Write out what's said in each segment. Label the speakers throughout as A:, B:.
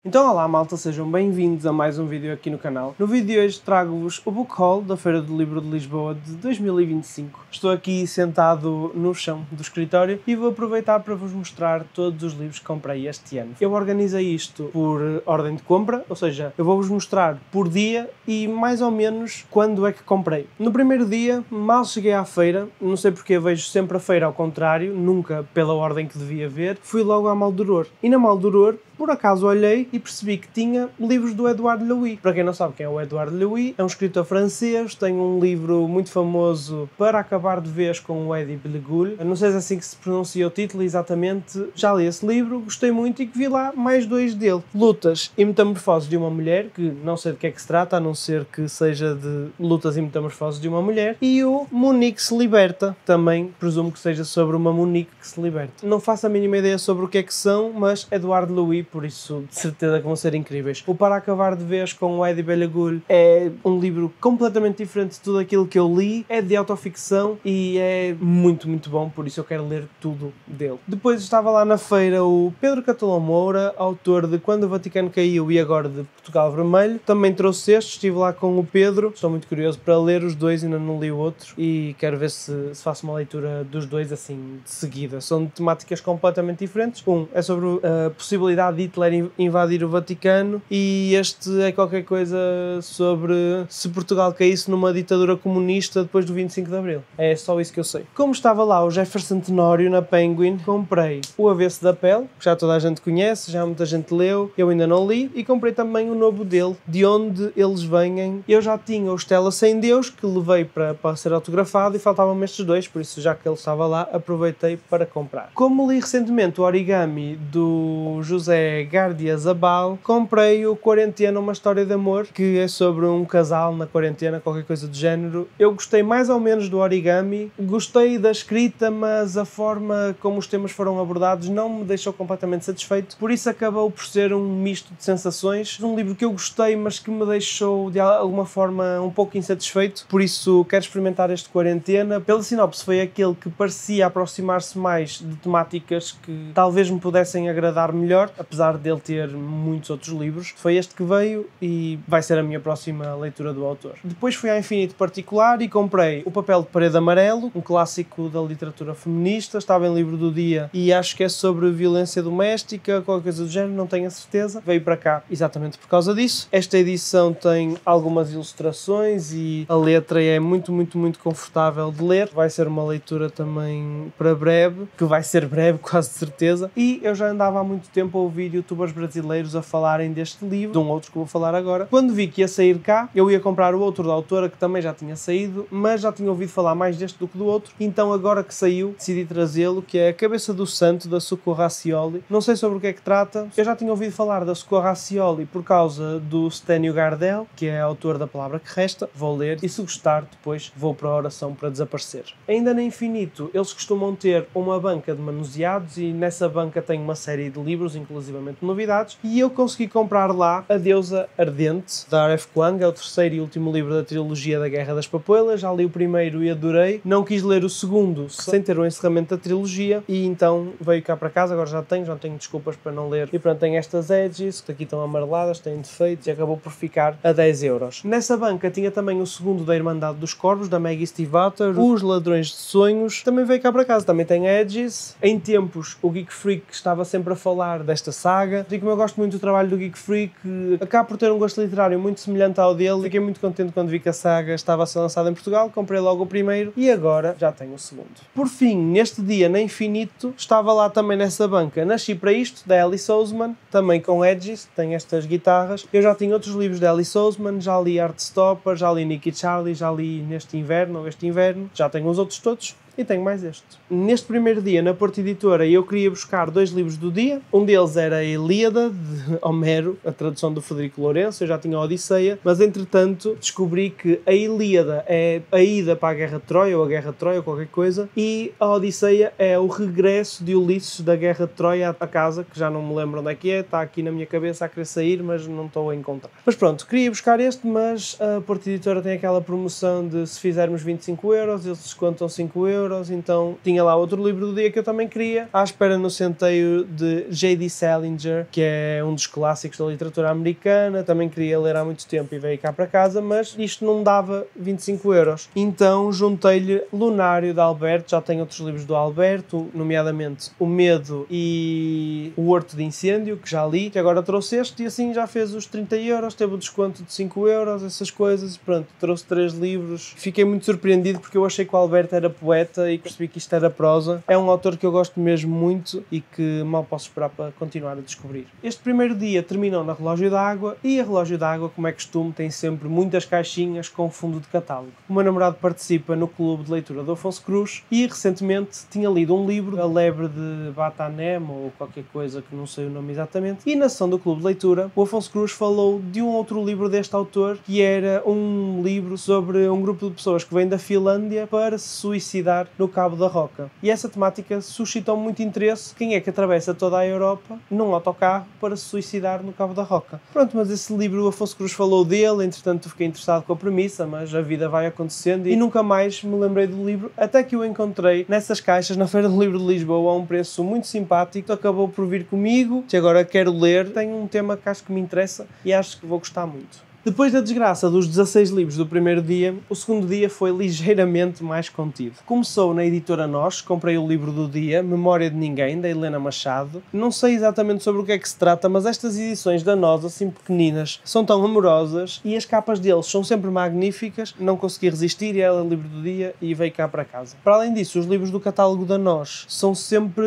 A: Então olá malta, sejam bem-vindos a mais um vídeo aqui no canal. No vídeo de hoje trago-vos o Book Haul da Feira do Livro de Lisboa de 2025. Estou aqui sentado no chão do escritório e vou aproveitar para vos mostrar todos os livros que comprei este ano. Eu organizei isto por ordem de compra, ou seja, eu vou-vos mostrar por dia e mais ou menos quando é que comprei. No primeiro dia, mal cheguei à feira, não sei porque vejo sempre a feira ao contrário, nunca pela ordem que devia ver, fui logo à Maldoror. E na Maldoror, por acaso olhei e percebi que tinha livros do Édouard Louis. Para quem não sabe quem é o Édouard Louis, é um escritor francês, tem um livro muito famoso, Para Acabar de Vez com o Édipe Le Goulle. Eu não sei se é assim que se pronuncia o título exatamente. Já li esse livro, gostei muito e que vi lá mais dois dele. Lutas e Metamorfoses de uma Mulher, que não sei de que é que se trata, a não ser que seja de Lutas e Metamorfoses de uma Mulher. E o Monique se Liberta, também presumo que seja sobre uma Monique que se liberta. Não faço a mínima ideia sobre o que é que são, mas Édouard Louis, por isso de certeza que vão ser incríveis. O Para Acabar de Vez com o Édipe Le Goulle é um livro completamente diferente de tudo aquilo que eu li, é de autoficção e é muito, muito bom, por isso eu quero ler tudo dele. Depois estava lá na feira o Pedro Catalão Moura, autor de Quando o Vaticano Caiu e agora de Portugal Vermelho, também trouxe este, estive lá com o Pedro, estou muito curioso para ler os dois, ainda não li o outro e quero ver se faço uma leitura dos dois assim de seguida. São de temáticas completamente diferentes. Um é sobre a possibilidade de Hitler invadir o Vaticano e este é qualquer coisa sobre se Portugal caísse numa ditadura comunista depois do 25 de Abril. É só isso que eu sei. Como estava lá o Jefferson Tenório na Penguin, comprei o Avesso da Pele, que já toda a gente conhece, já muita gente leu, eu ainda não li, e comprei também o novo dele, De Onde Eles Vêm. Eu já tinha o Estela Sem Deus, que levei para ser autografado e faltavam-me estes dois, por isso já que ele estava lá, aproveitei para comprar. Como li recentemente o Origami do José Gardia Zabal, comprei o Quarentena, uma história de amor, que é sobre um casal na quarentena, qualquer coisa do género. Eu gostei mais ou menos do Origami, gostei da escrita, mas a forma como os temas foram abordados não me deixou completamente satisfeito, por isso acabou por ser um misto de sensações. Um livro que eu gostei, mas que me deixou de alguma forma um pouco insatisfeito, por isso quero experimentar este Quarentena. Pela sinopse foi aquele que parecia aproximar-se mais de temáticas que talvez me pudessem agradar melhor, apesar dele ter muitos outros livros. Foi este que veio e vai ser a minha próxima leitura do autor. Depois fui à Infinito Particular e comprei O Papel de Parede Amarelo, um clássico da literatura feminista, estava em livro do dia e acho que é sobre violência doméstica, qualquer coisa do género, não tenho a certeza. Veio para cá exatamente por causa disso. Esta edição tem algumas ilustrações e a letra é muito, muito, muito confortável de ler. Vai ser uma leitura também para breve, que vai ser breve, quase de certeza. E eu já andava há muito tempo a ouvir youtubers brasileiros a falarem deste livro, de um outro que vou falar agora. Quando vi que ia sair cá, eu ia comprar o outro da autora, que também já tinha saído, mas já tinha ouvido falar mais deste do que do outro, então agora que saiu, decidi trazê-lo, que é A Cabeça do Santo, da Socorro Racioli. Não sei sobre o que é que trata, eu já tinha ouvido falar da Socorro Racioli por causa do Stênio Gardel, que é autor da Palavra que Resta, vou ler, e se gostar, depois vou para a Oração para Desaparecer. Ainda na Infinito, eles costumam ter uma banca de manuseados, e nessa banca tem uma série de livros, inclusivamente novidades, e eu consegui comprar lá A Deusa Ardente, da R.F. Kuang, é o terceiro e último livro da trilogia da Guerra das Papoelas. Já li o primeiro e adorei, não quis ler o segundo sem ter o encerramento da trilogia, e então veio cá para casa, agora já tenho desculpas para não ler, e pronto, tem estas edges, que aqui estão amareladas, têm defeitos, e acabou por ficar a 10€. Nessa banca tinha também o segundo da Irmandade dos Corvos, da Maggie Stiefvater, Os Ladrões de Sonhos, também veio cá para casa, também tem edges. Em tempos, o Geek Freak estava sempre a falar desta saga, e como eu gosto muito do trabalho do Geek Freak, acabo por ter um gosto literário muito semelhante ao dele, fiquei muito contente quando vi que a saga estava a ser lançada em Portugal, comprei logo o primeiro e agora já tenho o segundo. Por fim, neste dia na Infinito, estava lá também nessa banca Nasci para Isto, da Alice Oseman, também com edges, tem estas guitarras. Eu já tinha outros livros da Alice Oseman, já li Heartstopper, já li Nick e Charlie, já li este inverno, já tenho os outros todos. E tenho mais este. Neste primeiro dia, na Porta Editora, eu queria buscar dois livros do dia. Um deles era a Ilíada, de Homero, a tradução do Frederico Lourenço. Eu já tinha a Odisseia, mas entretanto descobri que a Ilíada é a ida para a Guerra de Troia, ou a Guerra de Troia, ou qualquer coisa, e a Odisseia é o regresso de Ulisses da Guerra de Troia a casa, que já não me lembro onde é que é, está aqui na minha cabeça a querer sair, mas não estou a encontrar. Mas pronto, queria buscar este, mas a Porta Editora tem aquela promoção de se fizermos 25€, eles descontam 5€, euros, então tinha lá outro livro do dia que eu também queria, à espera no centeio de J.D. Salinger, que é um dos clássicos da literatura americana, também queria ler há muito tempo e veio cá para casa, mas isto não dava 25 euros. Então juntei-lhe Lunário de Alberto, já tenho outros livros do Alberto, nomeadamente O Medo e O Horto de Incêndio, que já li, que agora trouxe este e assim já fez os 30 euros, teve o desconto de 5 euros, essas coisas, pronto, trouxe 3 livros. Fiquei muito surpreendido porque eu achei que o Alberto era poeta e percebi que isto era prosa. É um autor que eu gosto mesmo muito e que mal posso esperar para continuar a descobrir. Este primeiro dia terminou na Relógio d'Água e a Relógio d'Água, como é costume, tem sempre muitas caixinhas com fundo de catálogo. O meu namorado participa no clube de leitura do Afonso Cruz e recentemente tinha lido um livro, A Lebre de Batanem ou qualquer coisa que não sei o nome exatamente, e na sessão do clube de leitura o Afonso Cruz falou de um outro livro deste autor que era um livro sobre um grupo de pessoas que vem da Finlândia para se suicidar no Cabo da Roca. E essa temática suscitou muito interesse. Quem é que atravessa toda a Europa num autocarro para se suicidar no Cabo da Roca? Pronto, mas esse livro o Afonso Cruz falou dele, entretanto fiquei interessado com a premissa, mas a vida vai acontecendo e nunca mais me lembrei do livro, até que o encontrei nessas caixas na Feira do Livro de Lisboa a um preço muito simpático, acabou por vir comigo, que agora quero ler, tem um tema que acho que me interessa e acho que vou gostar muito. Depois da desgraça dos 16 livros do primeiro dia, o segundo dia foi ligeiramente mais contido. Começou na editora Nós, comprei o livro do dia, Memória de Ninguém, da Helena Machado. Não sei exatamente sobre o que é que se trata, mas estas edições da Nós, assim pequeninas, são tão amorosas e as capas deles são sempre magníficas. Não consegui resistir e era o livro do dia e veio cá para casa. Para além disso, os livros do catálogo da Nós são sempre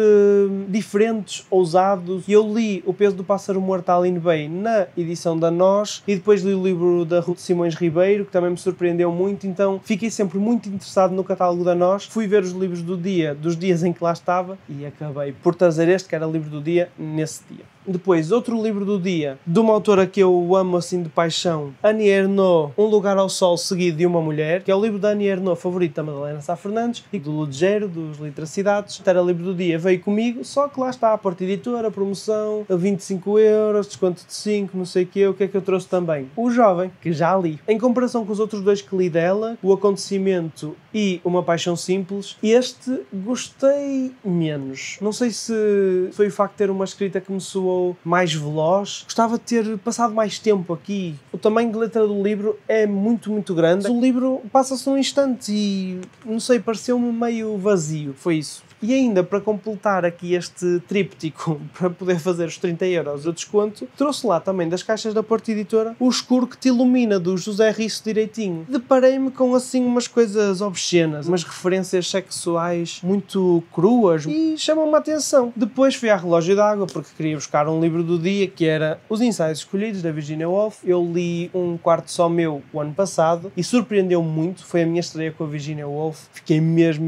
A: diferentes, ousados. E eu li O Peso do Pássaro Morto, Aline Bay, na edição da Nós e depois li o livro da Ruth Simões Ribeiro, que também me surpreendeu muito, então fiquei sempre muito interessado no catálogo da Nós. Fui ver os livros do dia, dos dias em que lá estava, e acabei por trazer este, que era o livro do dia, nesse dia. Depois, outro livro do dia, de uma autora que eu amo assim de paixão, Annie Ernaux, Um Lugar ao Sol Seguido de uma Mulher, que é o livro da Annie Ernaux favorito da Madalena Sá Fernandes e do Ludgero, dos Literacidades. Era o livro do dia, veio comigo, só que lá está a Porta Editora, promoção, a 25 euros, desconto de 5, não sei o quê. O que é que eu trouxe também? O Jovem, que já li. Em comparação com os outros dois que li dela, O Acontecimento e Uma Paixão Simples, este gostei menos. Não sei se foi o facto de ter uma escrita que me soou mais veloz. Gostava de ter passado mais tempo aqui. O tamanho de letra do livro é muito, muito grande. O livro passa-se num instante e, não sei, pareceu-me meio vazio. Foi isso. E ainda, para completar aqui este tríptico, para poder fazer os 30 euros de desconto, trouxe lá também das caixas da Porta Editora O Escuro que Te Ilumina, do José Risso Direitinho. Deparei-me com assim umas coisas obscenas, umas referências sexuais muito cruas e chamam-me a atenção. Depois fui à Relógio d'Água porque queria buscar um livro do dia que era Os Ensaios Escolhidos, da Virginia Woolf. Eu li Um Quarto Só Meu o ano passado e surpreendeu-me muito. Foi a minha estreia com a Virginia Woolf. Fiquei mesmo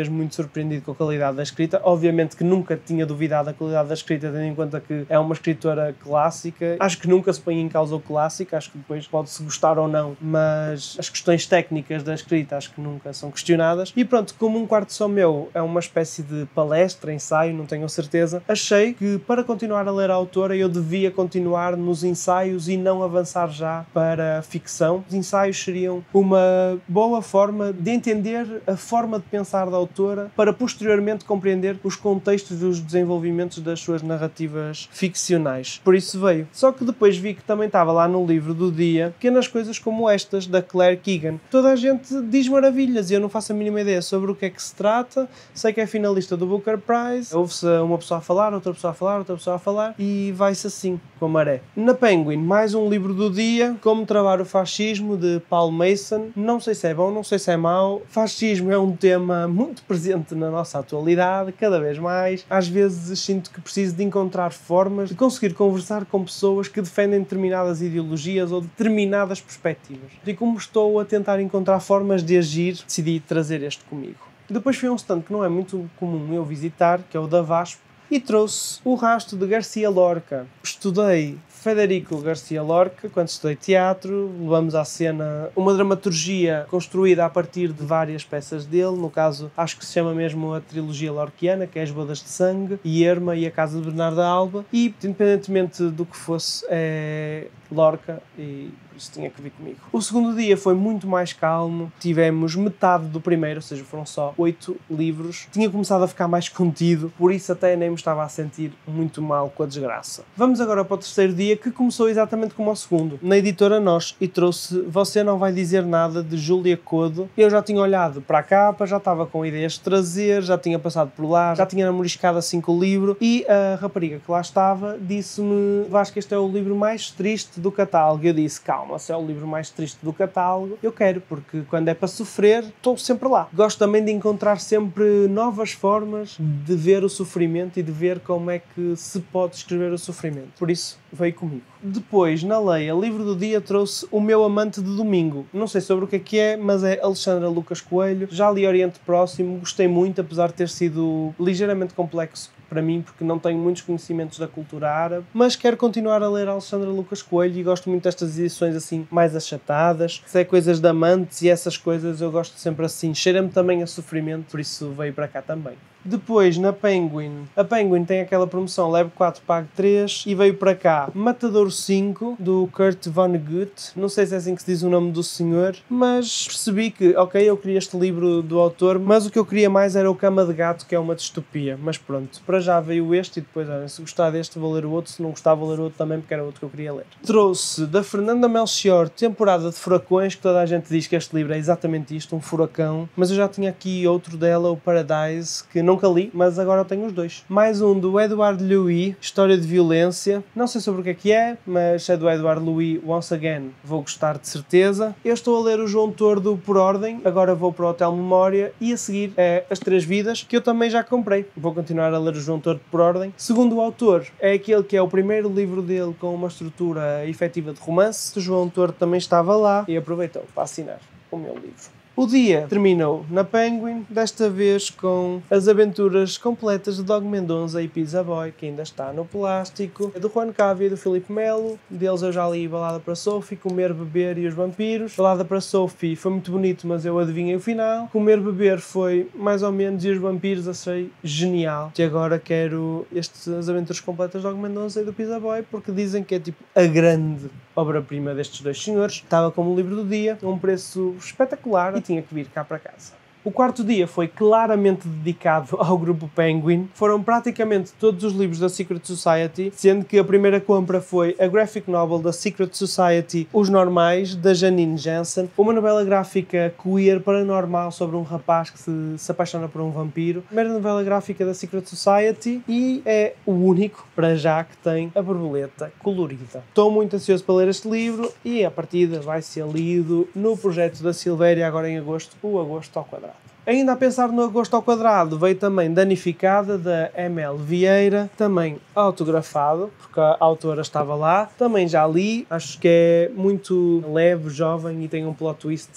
A: muito surpreendido com a qualidade da escrita. Obviamente que nunca tinha duvidado da qualidade da escrita, tendo em conta que é uma escritora clássica. Acho que nunca se põe em causa o clássico, acho que depois pode-se gostar ou não, mas as questões técnicas da escrita acho que nunca são questionadas. E pronto, como Um Quarto Só Meu é uma espécie de palestra, ensaio, não tenho certeza, achei que para continuar a ler a autora eu devia continuar nos ensaios e não avançar já para a ficção. Os ensaios seriam uma boa forma de entender a forma de pensar da autora para posteriormente compreender os contextos dos desenvolvimentos das suas narrativas ficcionais. Por isso veio. Só que depois vi que também estava lá no livro do dia pequenas coisas como estas, da Claire Keegan. Toda a gente diz maravilhas e eu não faço a mínima ideia sobre o que é que se trata. Sei que é finalista do Booker Prize. Ouve-se uma pessoa a falar, outra pessoa a falar, outra pessoa a falar e vai-se assim, com a maré. Na Penguin, mais um livro do dia, Como Travar o Fascismo, de Paul Mason. Não sei se é bom, não sei se é mau. Fascismo é um tema muito presente na nossa atualidade, cada vez mais. Às vezes sinto que preciso de encontrar formas de conseguir conversar com pessoas que defendem determinadas ideologias ou determinadas perspectivas. E como estou a tentar encontrar formas de agir, decidi trazer este comigo. Depois foi um stand que não é muito comum eu visitar, que é o da VASP, e trouxe O Rasto de Garcia Lorca. Estudei Federico Garcia Lorca, quando estudei teatro, levamos à cena uma dramaturgia construída a partir de várias peças dele, no caso acho que se chama mesmo a trilogia lorquiana, que é As Bodas de Sangue, Irma e A Casa de Bernarda Alba, e independentemente do que fosse, é Lorca e por isso tinha que vir comigo. O segundo dia foi muito mais calmo, tivemos metade do primeiro, ou seja, foram só 8 livros. Tinha começado a ficar mais contido, por isso até nem me estava a sentir muito mal com a desgraça. Vamos agora para o terceiro dia, que começou exatamente como o segundo, na editora Nós, e trouxe Você Não Vai Dizer Nada, de Júlia Codo. Eu já tinha olhado para a capa, já estava com ideias de trazer, já tinha passado por lá, já tinha namoriscado assim com o livro, e a rapariga que lá estava disse-me: Vasco, este é o livro mais triste do catálogo. Eu disse: calma, se é o livro mais triste do catálogo, eu quero, porque quando é para sofrer, estou sempre lá. Gosto também de encontrar sempre novas formas de ver o sofrimento e de ver como é que se pode escrever o sofrimento. Por isso, veio comigo. Depois, na Leia, livro do dia, trouxe O Meu Amante de Domingo. Não sei sobre o que é, mas é Alexandra Lucas Coelho. Já li Oriente Próximo, gostei muito, apesar de ter sido ligeiramente complexo para mim, porque não tenho muitos conhecimentos da cultura árabe, mas quero continuar a ler Alexandra Lucas Coelho e gosto muito destas edições assim, mais achatadas. Se é coisas de amantes e essas coisas, eu gosto sempre assim. Cheira-me também a sofrimento, por isso veio para cá também. Depois, na Penguin, a Penguin tem aquela promoção Leve 4, Pague 3 e veio para cá Matador 5, do Kurt Vonnegut. Não sei se é assim que se diz o nome do senhor, mas percebi que, ok, eu queria este livro do autor, mas o que eu queria mais era o Cama de Gato, que é uma distopia. Mas pronto, para já veio este e depois, olha, se gostar deste vou ler o outro, se não gostar vou ler o outro também, porque era outro que eu queria ler. Trouxe da Fernanda Melchior Temporada de Furacões, que toda a gente diz que este livro é exatamente isto, um furacão, mas eu já tinha aqui outro dela, o Paradise, que nunca li, mas agora eu tenho os dois. Mais um do Edouard Louis, História de Violência. Não sei sobre o que é, mas é do Edouard Louis, once again, vou gostar de certeza. Eu estou a ler o João Tordo por ordem, agora vou para o Hotel Memória e a seguir é As Três Vidas, que eu também já comprei. Vou continuar a ler o João Tordo por ordem. Segundo o autor, é aquele que é o primeiro livro dele com uma estrutura efetiva de romance. O João Tordo também estava lá e aproveitou para assinar o meu livro. O dia terminou na Penguin, desta vez com As Aventuras Completas de Dog Mendonça e Pizza Boy, que ainda está no plástico, do Juan Cávia e do Filipe Melo. Deles eu já li Balada para Sophie, Comer, Beber e os Vampiros. Balada para Sophie foi muito bonito, mas eu adivinhei o final. Comer, Beber foi mais ou menos, e os Vampiros achei genial. E agora quero As Aventuras Completas de Dog Mendonça e do Pizza Boy, porque dizem que é tipo a grande obra-prima destes dois senhores. Estava como livro do dia, a um preço espetacular, e tinha que vir cá para casa. O quarto dia foi claramente dedicado ao grupo Penguin. Foram praticamente todos os livros da Secret Society, sendo que a primeira compra foi a graphic novel da Secret Society, Os Normais, da Janine Jansen, uma novela gráfica queer paranormal sobre um rapaz que se apaixona por um vampiro. Primeira novela gráfica da Secret Society e é o único, para já, que tem a borboleta colorida. Estou muito ansioso para ler este livro e a partida vai ser lido no projeto da Silvéria agora em agosto, o Agosto ao Quadrado. Ainda a pensar no Agosto ao Quadrado, veio também Danificada, da ML Vieira, também autografado, porque a autora estava lá. Também já li, acho que é muito leve, jovem e tem um plot twist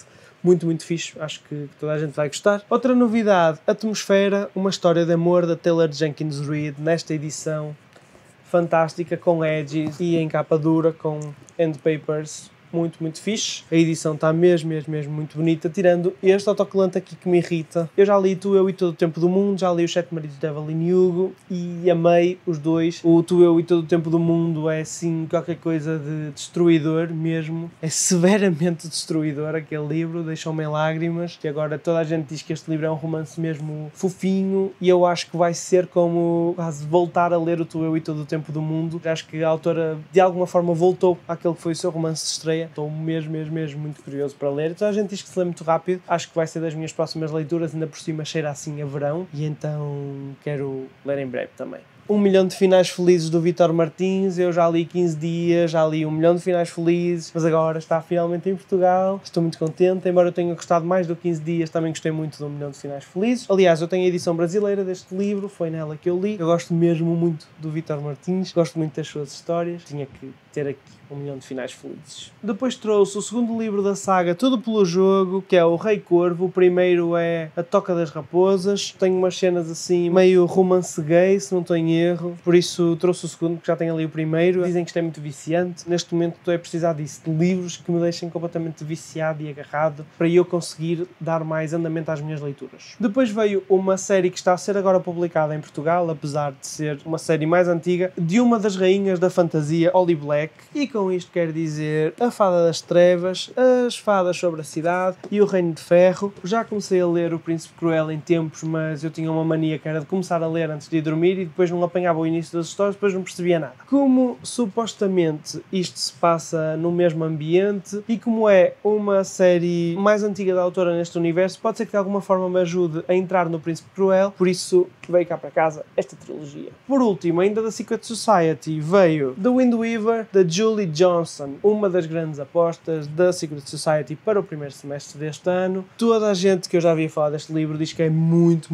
A: muito, muito fixe. Acho que toda a gente vai gostar. Outra novidade, Atmosfera, uma história de amor da Taylor Jenkins Reid, nesta edição fantástica, com edges e em capa dura, com end papers. Muito, muito fixe. A edição está mesmo muito bonita, tirando este autocolante aqui que me irrita. Eu já li Tu, Eu e Todo o Tempo do Mundo, já li Os Sete Maridos de Evelyn Hugo e amei os dois. O Tu, Eu e Todo o Tempo do Mundo é assim qualquer coisa de destruidor mesmo. É severamente destruidor aquele livro, deixou-me em lágrimas. E agora toda a gente diz que este livro é um romance mesmo fofinho e eu acho que vai ser como quase voltar a ler o Tu, Eu e Todo o Tempo do Mundo. Acho que a autora de alguma forma voltou àquele que foi o seu romance de estreia. Estou mesmo muito curioso para ler. Então a gente diz que se lê muito rápido. Acho que vai ser das minhas próximas leituras. Ainda por cima cheira assim a verão. E então quero ler em breve também. 1 milhão de finais felizes do Vítor Martins. Eu já li 15 dias, já li 1 milhão de finais felizes, mas agora está finalmente em Portugal. Estou muito contente, embora eu tenha gostado mais do 15 dias, também gostei muito do 1 milhão de finais felizes. Aliás, eu tenho a edição brasileira deste livro, foi nela que eu li. Eu gosto mesmo muito do Vítor Martins, gosto muito das suas histórias. Tinha que ter aqui 1 milhão de finais felizes. Depois trouxe o segundo livro da saga Tudo pelo Jogo, que é o Rei Corvo. O primeiro é A Toca das Raposas. Tem umas cenas assim, meio romance gay, se não estou em erro. Por isso trouxe o segundo, porque já tenho ali o primeiro. Dizem que isto é muito viciante. Neste momento estou a precisar disso, de livros que me deixem completamente viciado e agarrado, para eu conseguir dar mais andamento às minhas leituras. Depois veio uma série que está a ser agora publicada em Portugal, apesar de ser uma série mais antiga, de uma das rainhas da fantasia, Holly Black. E com isto quero dizer A Fada das Trevas, As Fadas sobre a Cidade e O Reino de Ferro. Já comecei a ler O Príncipe Cruel em tempos, mas eu tinha uma mania que era de começar a ler antes de ir dormir e depois não apanhava o início das histórias, depois não percebia nada. Como supostamente isto se passa no mesmo ambiente e como é uma série mais antiga da autora neste universo, pode ser que de alguma forma me ajude a entrar no Príncipe Cruel, por isso veio cá para casa esta trilogia. Por último, ainda da Secret Society, veio The Wind Weaver, da Julie Johnson, uma das grandes apostas da Secret Society para o primeiro semestre deste ano. Toda a gente que eu já havia falado deste livro diz que é muito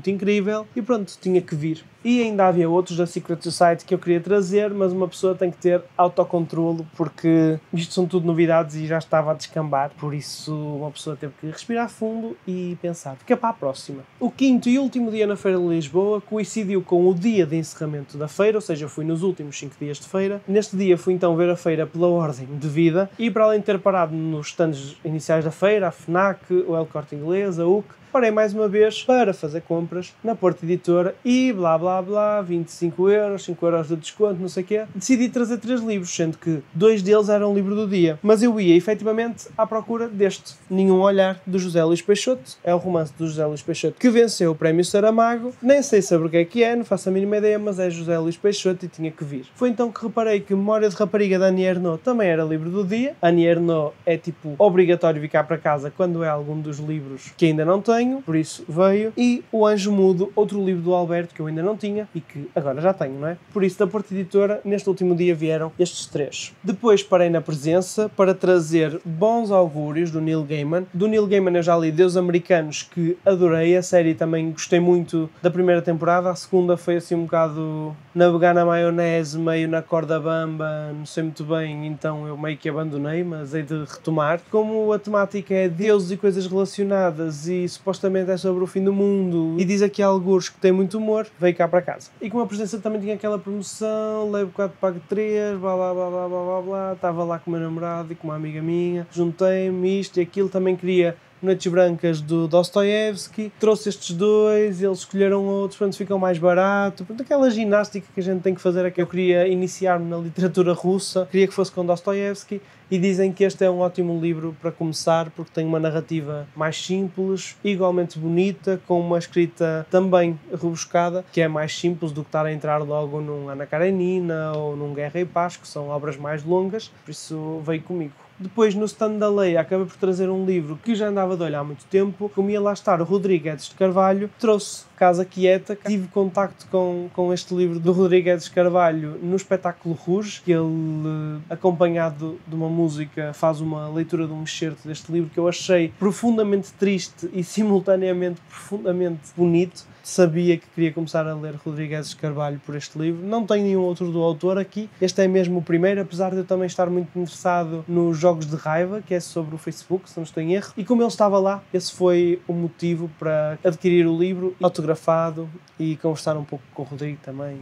A: incrível e pronto, tinha que vir. E ainda havia outros da Secret Society que eu queria trazer, mas uma pessoa tem que ter autocontrolo, porque isto são tudo novidades e já estava a descambar, por isso uma pessoa teve que respirar fundo e pensar, fica para a próxima. O quinto e último dia na Feira de Lisboa coincidiu com o dia de encerramento da feira, ou seja, eu fui nos últimos 5 dias de feira. Neste dia fui então ver a feira pela ordem devida e, para além de ter parado nos stands iniciais da feira, a FNAC, o El Corte Inglês, a UC, parei mais uma vez para fazer compras na Porta Editora e blá blá blá, 25 euros, 5 euros de desconto, não sei o quê. Decidi trazer 3 livros, sendo que 2 deles eram o livro do dia. Mas eu ia efetivamente à procura deste Nenhum Olhar, do José Luís Peixoto. É o romance do José Luís Peixoto que venceu o Prémio Saramago. Nem sei sobre o que é, não faço a mínima ideia, mas é José Luís Peixoto e tinha que vir. Foi então que reparei que Memória de Rapariga da Annie Ernaux também era livro do dia. Annie Ernaux é tipo obrigatório vir cá para casa quando é algum dos livros que ainda não tenho. Por isso veio. E O Anjo Mudo, outro livro do Alberto que eu ainda não tinha e que agora já tenho, não é? Por isso, da Porta Editora, neste último dia vieram estes 3. Depois parei na presença para trazer Bons Augúrios, do Neil Gaiman. Do Neil Gaiman eu já li Deuses Americanos, que adorei. A série também gostei muito da primeira temporada. A segunda foi assim um bocado navegar na maionese, meio na corda bamba, não sei muito bem, então eu meio que abandonei, mas hei de retomar. Como a temática é deuses e coisas relacionadas e supostamente é sobre o fim do mundo e diz aqui algures que tem muito humor, veio cá para casa. E com a presença também tinha aquela promoção, levo 4, pago 3, blá blá blá blá blá blá blá, estava lá com o meu namorado e com uma amiga minha, juntei-me isto e aquilo, também queria Noites Brancas do Dostoiévski, trouxe estes 2, eles escolheram outros, pronto, ficam mais barato, pronto, aquela ginástica que a gente tem que fazer é que eu queria iniciar-me na literatura russa, queria que fosse com Dostoiévski, e dizem que este é um ótimo livro para começar porque tem uma narrativa mais simples, igualmente bonita, com uma escrita também rebuscada, que é mais simples do que estar a entrar logo num Ana Karenina ou num Guerra e Paz, que são obras mais longas, por isso veio comigo. Depois, no stand da Leia, acabei por trazer um livro que já andava de olhar há muito tempo. Como ia lá estar o Rodrigues de Carvalho, trouxe Casa Quieta. Tive contacto com este livro do Rodrigues de Carvalho no espetáculo Rouge, que ele, acompanhado de uma música, faz uma leitura de um excerto deste livro que eu achei profundamente triste e simultaneamente profundamente bonito. Sabia que queria começar a ler Rodrigues de Carvalho por este livro. Não tenho nenhum outro do autor aqui. Este é mesmo o primeiro, apesar de eu também estar muito interessado nos Jogos de Raiva, que é sobre o Facebook, se não estou em erro. E como ele estava lá, esse foi o motivo para adquirir o livro autografado e conversar um pouco com o Rodrigo também,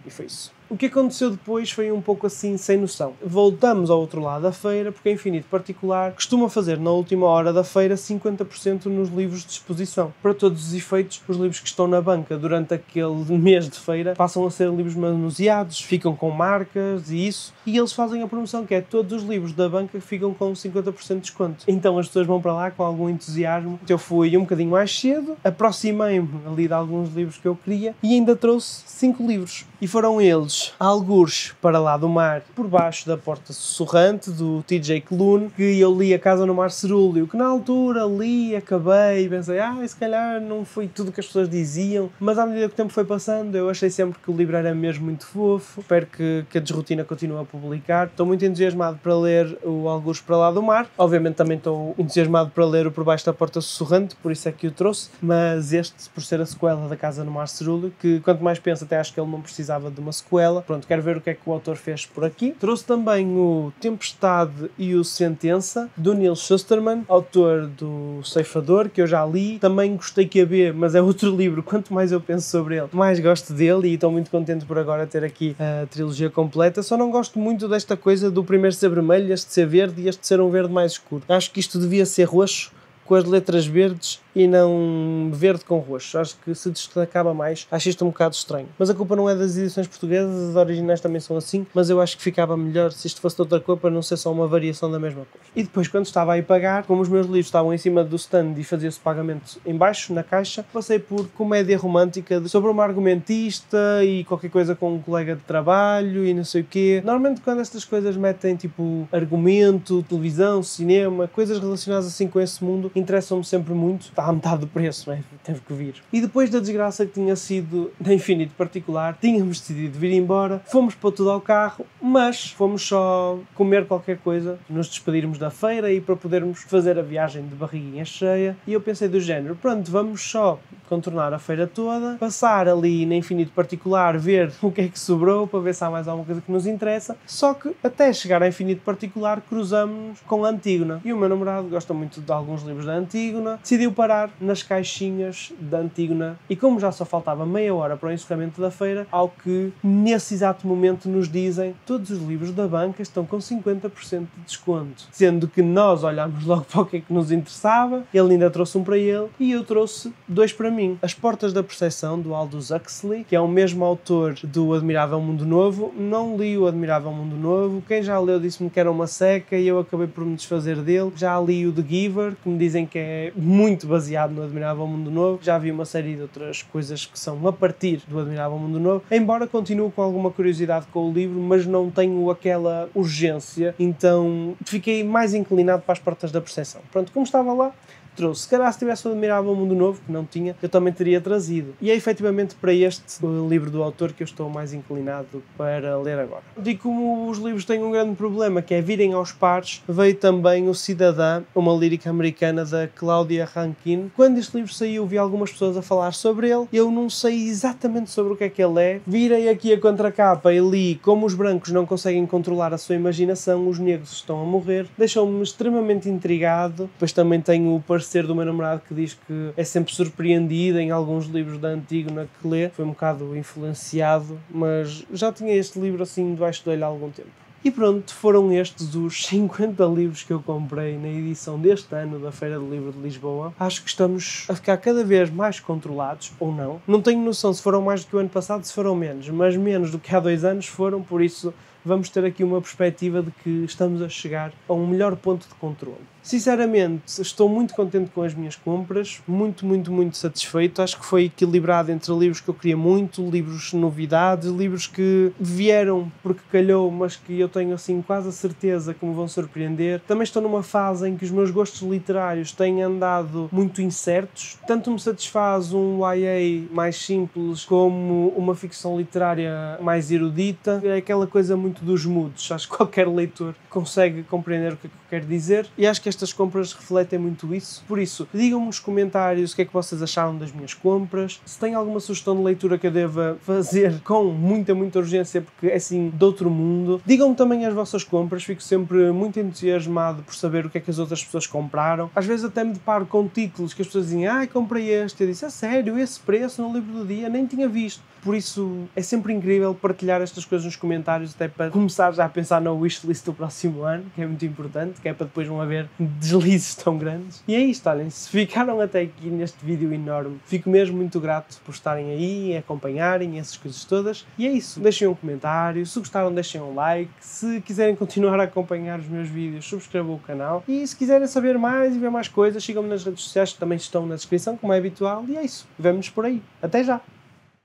A: e foi isso. O que aconteceu depois foi um pouco assim, sem noção. Voltamos ao outro lado da feira, porque a Infinito Particular costuma fazer na última hora da feira 50% nos livros de exposição. Para todos os efeitos, os livros que estão na banca durante aquele mês de feira passam a ser livros manuseados, ficam com marcas e isso, e eles fazem a promoção, que é todos os livros da banca que ficam com 50% de desconto. Então as pessoas vão para lá com algum entusiasmo. Eu fui um bocadinho mais cedo, aproximei-me ali de alguns livros que eu queria e ainda trouxe 5 livros. E foram eles Algures para lá do Mar, por baixo da Porta Sussurrante, do T.J. Klune, que eu li A Casa no Mar Cerúleo, que na altura li, acabei e pensei, se calhar não foi tudo o que as pessoas diziam, mas à medida que o tempo foi passando, eu achei sempre que o livro era mesmo muito fofo. Espero que a Desrotina continue a publicar. Estou muito entusiasmado para ler o Algures para lá do Mar. Obviamente também estou entusiasmado para ler o Por Baixo da Porta Sussurrante, por isso é que o trouxe, mas este, por ser a sequela da Casa no Mar Cerúleo, que quanto mais penso, até acho que ele não precisava de uma sequela. dela. Pronto, quero ver o que é que o autor fez por aqui. Trouxe também o Tempestade e o Sentença, do Neil Shusterman, autor do Ceifador, que eu já li. Também gostei que a ver, mas é outro livro. Quanto mais eu penso sobre ele, mais gosto dele e estou muito contente por agora ter aqui a trilogia completa. Só não gosto muito desta coisa do primeiro ser vermelho, este ser verde e este ser um verde mais escuro. Acho que isto devia ser roxo, com as letras verdes e não verde com roxo. Acho que se destacava mais. Acho isto um bocado estranho. Mas a culpa não é das edições portuguesas, as originais também são assim, mas eu acho que ficava melhor se isto fosse de outra cor para não ser só uma variação da mesma cor. E depois, quando estava a ir pagar, como os meus livros estavam em cima do stand e fazia-se pagamento em baixo, na caixa, passei por comédia romântica sobre uma argumentista e qualquer coisa com um colega de trabalho e não sei o quê. Normalmente quando estas coisas metem tipo argumento, televisão, cinema, coisas relacionadas assim com esse mundo, interessam-me sempre muito. Está a metade do preço, não é? Teve que vir. E depois da desgraça que tinha sido da Infinito particular, tínhamos decidido vir embora, fomos pôr tudo ao carro, mas fomos só comer qualquer coisa, nos despedirmos da feira e para podermos fazer a viagem de barriguinha cheia. E eu pensei do género, pronto, vamos só contornar a feira toda, passar ali na Infinito particular, ver o que é que sobrou, para ver se há mais alguma coisa que nos interessa. Só que até chegar à Infinito particular cruzamos-nos com a Antígona. E o meu namorado gosta muito de alguns livros da Antígona, decidiu parar nas caixinhas da Antígona e como já só faltava meia hora para o encerramento da feira, ao que nesse exato momento nos dizem todos os livros da banca estão com 50% de desconto. Sendo que nós olhámos logo para o que é que nos interessava, ele ainda trouxe um para ele e eu trouxe dois para mim. As Portas da Percepção, do Aldous Huxley, que é o mesmo autor do Admirável Mundo Novo. Não li o Admirável Mundo Novo, quem já leu disse-me que era uma seca e eu acabei por me desfazer dele. Já li o The Giver, que me dizem que é muito baseado no Admirável Mundo Novo. Já vi uma série de outras coisas que são a partir do Admirável Mundo Novo, embora continue com alguma curiosidade com o livro, mas não tenho aquela urgência, então fiquei mais inclinado para As Portas da Percepção. Pronto, como estava lá, trouxe. Se calhar se tivesse o Admirável Mundo Novo, que não tinha, eu também teria trazido. E é efetivamente para este livro do autor que eu estou mais inclinado para ler agora. E como os livros têm um grande problema, que é virem aos pares, veio também O Cidadã, uma lírica americana da Claudia Rankine. Quando este livro saiu, vi algumas pessoas a falar sobre ele. Eu não sei exatamente sobre o que é que ele é. Virei aqui a contracapa e li como os brancos não conseguem controlar a sua imaginação, os negros estão a morrer. Deixou-me extremamente intrigado. Depois também tenho o parecer do meu namorado que diz que é sempre surpreendido em alguns livros da Antígona que lê. Foi um bocado influenciado, mas já tinha este livro assim debaixo do olho há algum tempo. E pronto, foram estes os 50 livros que eu comprei na edição deste ano da Feira do Livro de Lisboa. Acho que estamos a ficar cada vez mais controlados, ou não. Não tenho noção se foram mais do que o ano passado, se foram menos, mas menos do que há 2 anos foram, por isso vamos ter aqui uma perspectiva de que estamos a chegar a um melhor ponto de controle. Sinceramente, estou muito contente com as minhas compras, muito satisfeito. Acho que foi equilibrado entre livros que eu queria muito, livros novidades, livros que vieram porque calhou, mas que eu tenho assim quase a certeza que me vão surpreender. Também estou numa fase em que os meus gostos literários têm andado muito incertos. Tanto me satisfaz um YA mais simples como uma ficção literária mais erudita. É aquela coisa muito dos moods. Acho que qualquer leitor consegue compreender o que é que eu quero dizer e acho que estas compras refletem muito isso. Por isso, digam-me nos comentários o que é que vocês acharam das minhas compras, se têm alguma sugestão de leitura que eu deva fazer com muita urgência porque é assim de outro mundo. Digam-me também as vossas compras, fico sempre muito entusiasmado por saber o que é que as outras pessoas compraram. Às vezes até me deparo com títulos que as pessoas dizem comprei este. Eu disse, a sério, esse preço no livro do dia, nem tinha visto. Por isso é sempre incrível partilhar estas coisas nos comentários, até para começar já a pensar na wishlist do próximo ano, que é muito importante, que é para depois não haver deslizes tão grandes. E é isto, olhem, se ficaram até aqui neste vídeo enorme, fico mesmo muito grato por estarem aí e acompanharem essas coisas todas. E é isso, deixem um comentário, se gostaram deixem um like, se quiserem continuar a acompanhar os meus vídeos, subscrevam o canal e se quiserem saber mais e ver mais coisas, sigam-me nas redes sociais que também estão na descrição, como é habitual, e é isso, vemo-nos por aí. Até já!